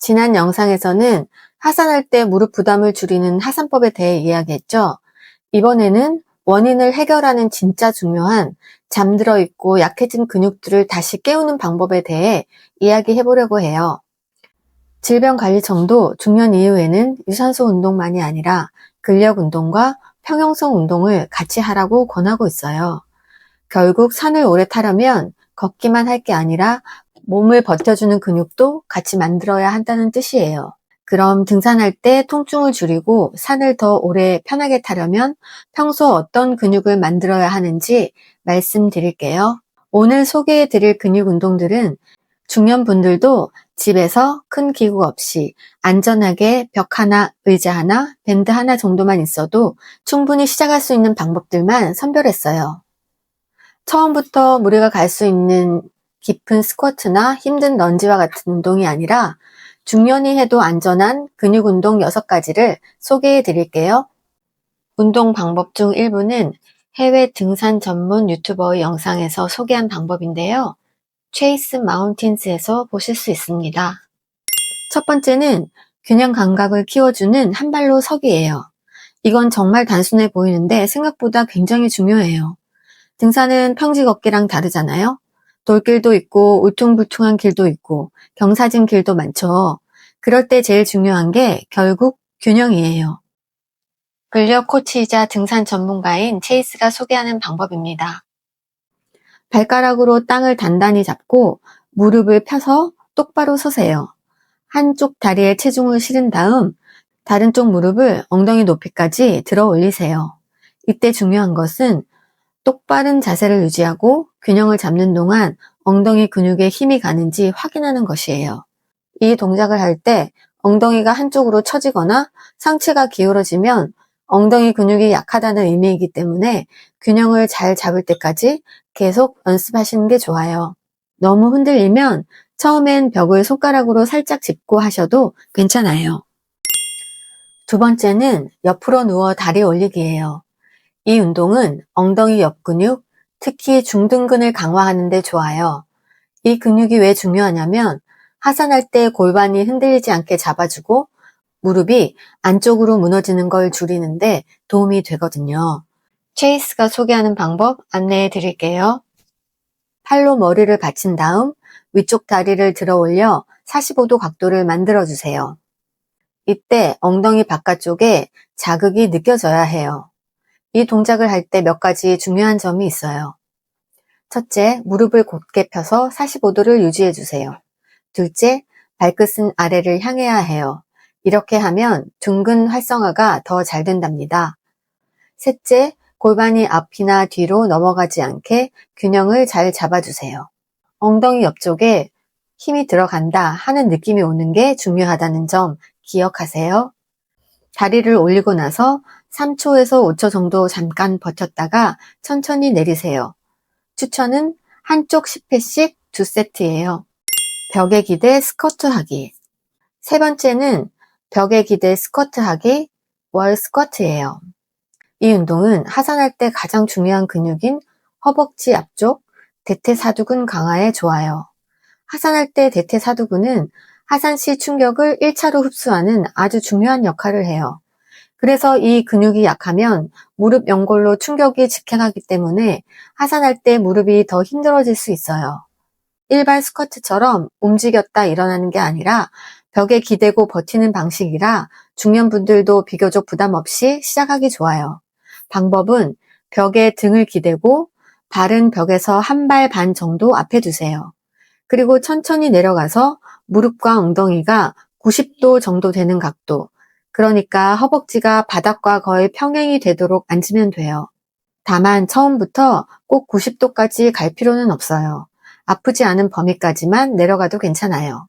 지난 영상에서는 하산할 때 무릎 부담을 줄이는 하산법에 대해 이야기했죠. 이번에는 원인을 해결하는 진짜 중요한 잠들어 있고 약해진 근육들을 다시 깨우는 방법에 대해 이야기해 보려고 해요. 질병관리청도 중년 이후에는 유산소 운동만이 아니라 근력 운동과 평형성 운동을 같이 하라고 권하고 있어요. 결국 산을 오래 타려면 걷기만 할 게 아니라 몸을 버텨주는 근육도 같이 만들어야 한다는 뜻이에요. 그럼 등산할 때 통증을 줄이고 산을 더 오래 편하게 타려면 평소 어떤 근육을 만들어야 하는지 말씀드릴게요. 오늘 소개해 드릴 근육 운동들은 중년분들도 집에서 큰 기구 없이 안전하게 벽 하나, 의자 하나, 밴드 하나 정도만 있어도 충분히 시작할 수 있는 방법들만 선별했어요. 처음부터 무리가 갈 수 있는 깊은 스쿼트나 힘든 런지와 같은 운동이 아니라 중년이 해도 안전한 근육 운동 6가지를 소개해 드릴게요. 운동 방법 중 일부는 해외 등산 전문 유튜버의 영상에서 소개한 방법인데요. 체이스 마운틴스에서 보실 수 있습니다. 첫 번째는 균형 감각을 키워주는 한 발로 서기예요. 이건 정말 단순해 보이는데 생각보다 굉장히 중요해요. 등산은 평지 걷기랑 다르잖아요. 돌길도 있고 울퉁불퉁한 길도 있고 경사진 길도 많죠. 그럴 때 제일 중요한 게 결국 균형이에요. 근력 코치이자 등산 전문가인 체이스가 소개하는 방법입니다. 발가락으로 땅을 단단히 잡고 무릎을 펴서 똑바로 서세요. 한쪽 다리에 체중을 실은 다음 다른 쪽 무릎을 엉덩이 높이까지 들어 올리세요. 이때 중요한 것은 똑바른 자세를 유지하고 균형을 잡는 동안 엉덩이 근육에 힘이 가는지 확인하는 것이에요. 이 동작을 할 때 엉덩이가 한쪽으로 처지거나 상체가 기울어지면 엉덩이 근육이 약하다는 의미이기 때문에 균형을 잘 잡을 때까지 계속 연습하시는 게 좋아요. 너무 흔들리면 처음엔 벽을 손가락으로 살짝 짚고 하셔도 괜찮아요. 두 번째는 옆으로 누워 다리 올리기예요. 이 운동은 엉덩이 옆 근육, 특히 중등근을 강화하는 데 좋아요. 이 근육이 왜 중요하냐면 하산할 때 골반이 흔들리지 않게 잡아주고 무릎이 안쪽으로 무너지는 걸 줄이는데 도움이 되거든요. 체이스가 소개하는 방법 안내해 드릴게요. 팔로 머리를 받친 다음 위쪽 다리를 들어 올려 45도 각도를 만들어 주세요. 이때 엉덩이 바깥쪽에 자극이 느껴져야 해요. 이 동작을 할 때 몇 가지 중요한 점이 있어요. 첫째, 무릎을 곧게 펴서 45도를 유지해 주세요. 둘째, 발끝은 아래를 향해야 해요. 이렇게 하면 둔근 활성화가 더 잘 된답니다. 셋째, 골반이 앞이나 뒤로 넘어가지 않게 균형을 잘 잡아주세요. 엉덩이 옆쪽에 힘이 들어간다 하는 느낌이 오는 게 중요하다는 점 기억하세요. 다리를 올리고 나서 3초에서 5초 정도 잠깐 버텼다가 천천히 내리세요. 추천은 한쪽 10회씩 2세트예요. 벽에 기대 스쿼트 하기. 세 번째는 벽에 기대 스쿼트 하기, 월 스쿼트예요. 이 운동은 하산할 때 가장 중요한 근육인 허벅지 앞쪽 대퇴사두근 강화에 좋아요. 하산할 때 대퇴사두근은 하산 시 충격을 1차로 흡수하는 아주 중요한 역할을 해요. 그래서 이 근육이 약하면 무릎 연골로 충격이 직행하기 때문에 하산할 때 무릎이 더 힘들어질 수 있어요. 일반 스쿼트처럼 움직였다 일어나는 게 아니라 벽에 기대고 버티는 방식이라 중년분들도 비교적 부담 없이 시작하기 좋아요. 방법은 벽에 등을 기대고 발은 벽에서 한 발 반 정도 앞에 두세요. 그리고 천천히 내려가서 무릎과 엉덩이가 90도 정도 되는 각도, 그러니까 허벅지가 바닥과 거의 평행이 되도록 앉으면 돼요. 다만 처음부터 꼭 90도까지 갈 필요는 없어요. 아프지 않은 범위까지만 내려가도 괜찮아요.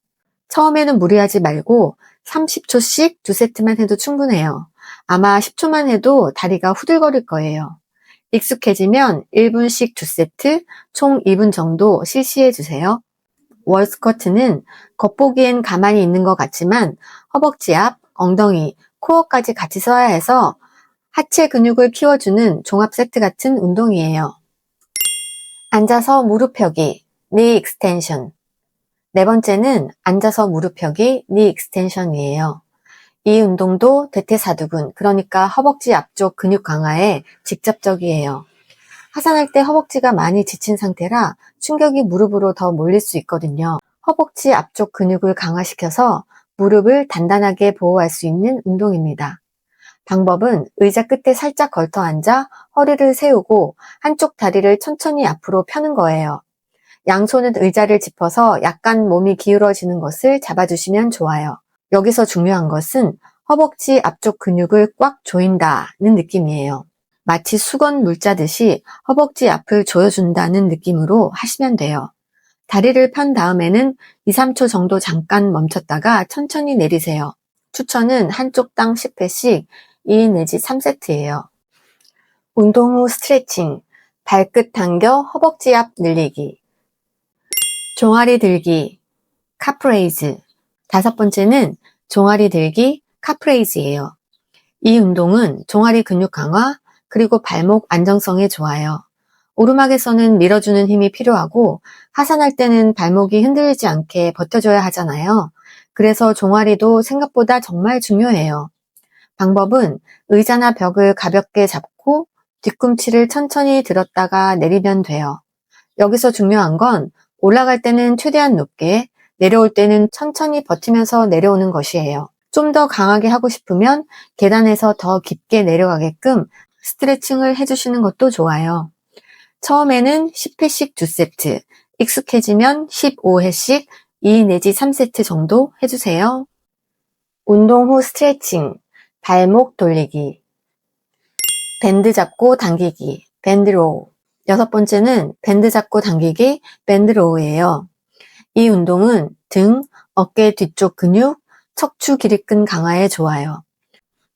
처음에는 무리하지 말고 30초씩 2세트만 해도 충분해요. 아마 10초만 해도 다리가 후들거릴 거예요. 익숙해지면 1분씩 2세트, 총 2분 정도 실시해 주세요. 월 스쿼트는 겉보기엔 가만히 있는 것 같지만 허벅지 앞, 엉덩이, 코어까지 같이 써야 해서 하체 근육을 키워주는 종합 세트 같은 운동이에요. 앉아서 무릎 펴기, 니 익스텐션. 네 번째는 앉아서 무릎 펴기 니 익스텐션이에요. 이 운동도 대퇴사두근, 그러니까 허벅지 앞쪽 근육 강화에 직접적이에요. 하산할 때 허벅지가 많이 지친 상태라 충격이 무릎으로 더 몰릴 수 있거든요. 허벅지 앞쪽 근육을 강화시켜서 무릎을 단단하게 보호할 수 있는 운동입니다. 방법은 의자 끝에 살짝 걸터 앉아 허리를 세우고 한쪽 다리를 천천히 앞으로 펴는 거예요. 양손은 의자를 짚어서 약간 몸이 기울어지는 것을 잡아주시면 좋아요. 여기서 중요한 것은 허벅지 앞쪽 근육을 꽉 조인다는 느낌이에요. 마치 수건 물자듯이 허벅지 앞을 조여준다는 느낌으로 하시면 돼요. 다리를 편 다음에는 2, 3초 정도 잠깐 멈췄다가 천천히 내리세요. 추천은 한쪽당 10회씩 2 내지 3세트예요. 운동 후 스트레칭, 발끝 당겨 허벅지 앞 늘리기, 종아리 들기, 카프레이즈. 다섯 번째는 종아리 들기, 카프레이즈예요. 이 운동은 종아리 근육 강화, 그리고 발목 안정성에 좋아요. 오르막에서는 밀어주는 힘이 필요하고 하산할 때는 발목이 흔들리지 않게 버텨줘야 하잖아요. 그래서 종아리도 생각보다 정말 중요해요. 방법은 의자나 벽을 가볍게 잡고 뒤꿈치를 천천히 들었다가 내리면 돼요. 여기서 중요한 건 올라갈 때는 최대한 높게, 내려올 때는 천천히 버티면서 내려오는 것이에요. 좀 더 강하게 하고 싶으면 계단에서 더 깊게 내려가게끔 스트레칭을 해주시는 것도 좋아요. 처음에는 10회씩 2세트, 익숙해지면 15회씩 2 내지 3세트 정도 해주세요. 운동 후 스트레칭, 발목 돌리기, 밴드 잡고 당기기, 밴드로우. 여섯 번째는 밴드 잡고 당기기, 밴드로우예요. 이 운동은 등, 어깨 뒤쪽 근육, 척추 기립근 강화에 좋아요.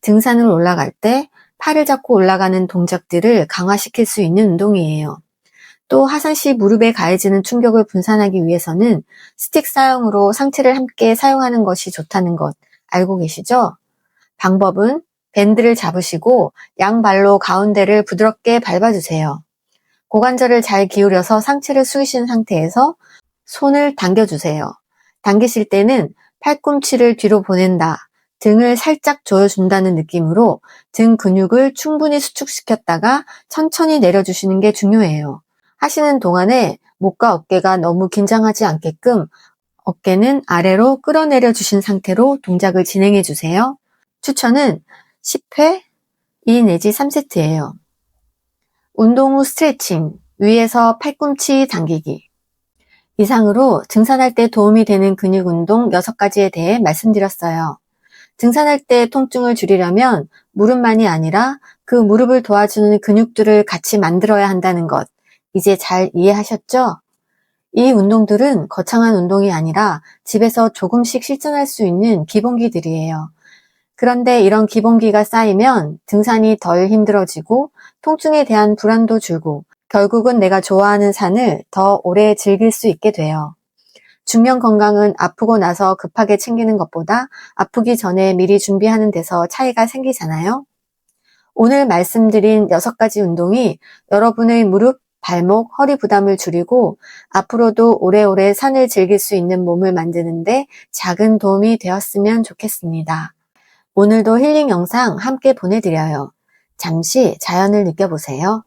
등산을 올라갈 때 팔을 잡고 올라가는 동작들을 강화시킬 수 있는 운동이에요. 또 하산 시 무릎에 가해지는 충격을 분산하기 위해서는 스틱 사용으로 상체를 함께 사용하는 것이 좋다는 것 알고 계시죠? 방법은 밴드를 잡으시고 양발로 가운데를 부드럽게 밟아주세요. 고관절을 잘 기울여서 상체를 숙이신 상태에서 손을 당겨주세요. 당기실 때는 팔꿈치를 뒤로 보낸다, 등을 살짝 조여준다는 느낌으로 등 근육을 충분히 수축시켰다가 천천히 내려주시는 게 중요해요. 하시는 동안에 목과 어깨가 너무 긴장하지 않게끔 어깨는 아래로 끌어내려 주신 상태로 동작을 진행해 주세요. 추천은 10회 2 내지 3세트예요. 운동 후 스트레칭, 위에서 팔꿈치 당기기. 이상으로 등산할 때 도움이 되는 근육 운동 6가지에 대해 말씀드렸어요. 등산할 때 통증을 줄이려면 무릎만이 아니라 그 무릎을 도와주는 근육들을 같이 만들어야 한다는 것, 이제 잘 이해하셨죠? 이 운동들은 거창한 운동이 아니라 집에서 조금씩 실천할 수 있는 기본기들이에요. 그런데 이런 기본기가 쌓이면 등산이 덜 힘들어지고 통증에 대한 불안도 줄고 결국은 내가 좋아하는 산을 더 오래 즐길 수 있게 돼요. 중년 건강은 아프고 나서 급하게 챙기는 것보다 아프기 전에 미리 준비하는 데서 차이가 생기잖아요. 오늘 말씀드린 6가지 운동이 여러분의 무릎, 발목, 허리 부담을 줄이고 앞으로도 오래오래 산을 즐길 수 있는 몸을 만드는데 작은 도움이 되었으면 좋겠습니다. 오늘도 힐링 영상 함께 보내드려요. 잠시 자연을 느껴보세요.